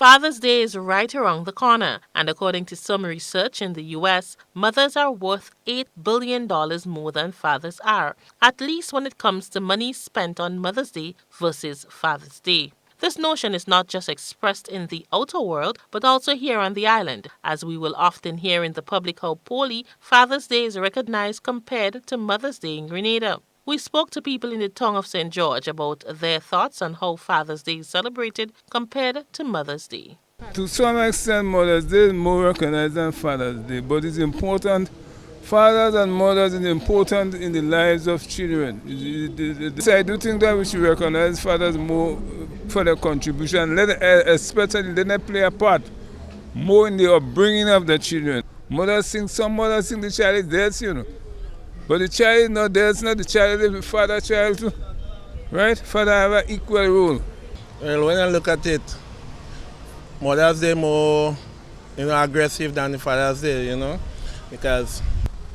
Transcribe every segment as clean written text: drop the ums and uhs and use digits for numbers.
Father's Day is right around the corner, and according to some research in the U.S., mothers are worth $8 billion more than fathers are, at least when it comes to money spent on Mother's Day versus Father's Day. This notion is not just expressed in the outer world, but also here on the island, as we will often hear in the public how poorly Father's Day is recognized compared to Mother's Day in Grenada. We spoke to people in the town of St. George about their thoughts on how Father's Day is celebrated compared to Mother's Day. To some extent, Mother's Day is more recognized than Father's Day, but it's important. Fathers and mothers are important in the lives of children. I do think that we should recognize fathers more for their contribution, especially let them play a part more in the upbringing of the children. Some mothers think the child is theirs, but the child is not theirs, not the child is the father child too. Right? Father have an equal role. Well, when I look at it, Mother's Day more aggressive than the Father's Day, because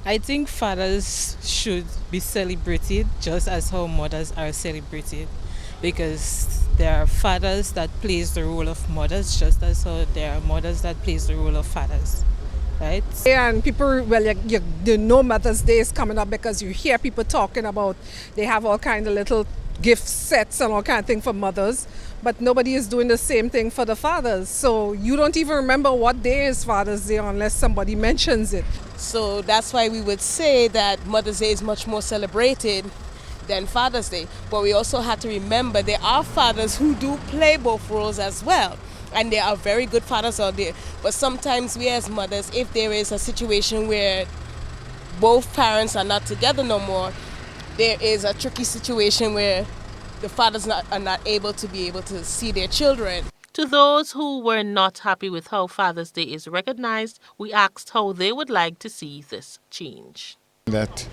I think fathers should be celebrated just as how mothers are celebrated, because there are fathers that plays the role of mothers just as how there are mothers that plays the role of fathers. Right? And people, you know Mother's Day is coming up because you hear people talking about they have all kind of little gift sets and all kind of thing for mothers, but nobody is doing the same thing for the fathers. So you don't even remember what day is Father's Day unless somebody mentions it. So that's why we would say that Mother's Day is much more celebrated than Father's Day. But we also have to remember there are fathers who do play both roles as well. And there are very good fathers out there. But sometimes we as mothers, if there is a situation where both parents are not together no more, there is a tricky situation where the fathers are not able to see their children. To those who were not happy with how Father's Day is recognized, we asked how they would like to see this change. That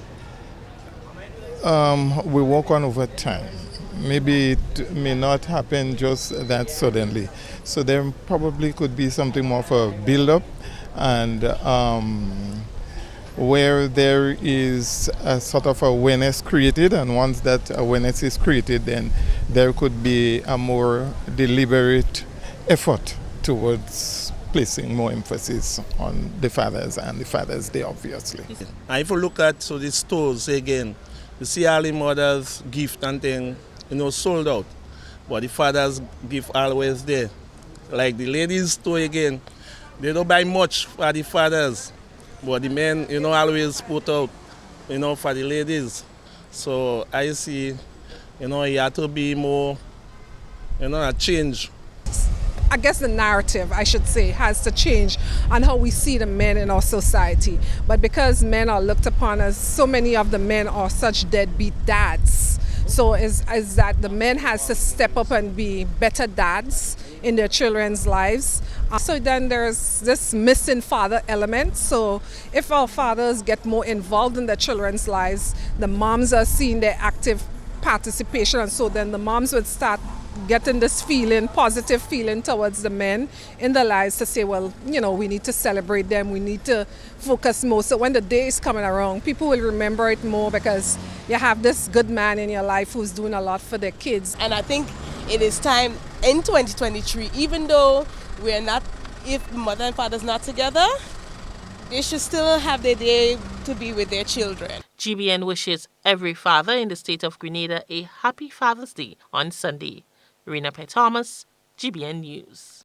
we work on over time. Maybe it may not happen just that suddenly. So there probably could be something more for build-up, and where there is a sort of awareness created, and once that awareness is created, then there could be a more deliberate effort towards placing more emphasis on the fathers and the Father's Day, obviously. And if you look at the stores again, you see all the mothers' gift and thing, sold out. But the father's gift always there. Like the ladies' store again, they don't buy much for the fathers, but the men, always put out, for the ladies. So I see, you have to be more, a change. I guess the narrative, I should say, has to change on how we see the men in our society. But because men are looked upon as, so many of the men are such deadbeat dads. So is that the men has to step up and be better dads in their children's lives. So then there's this missing father element. So if our fathers get more involved in their children's lives, the moms are seeing their active participation, and so then the moms would start getting this positive feeling towards the men in their lives to say, well, we need to celebrate them, we need to focus more. So when the day is coming around, people will remember it more because you have this good man in your life who's doing a lot for their kids. And I think it is time in 2023, even though if mother and father's not together, they should still have their day to be with their children. GBN wishes every father in the state of Grenada a happy Father's Day on Sunday. Rena Thomas, GBN News.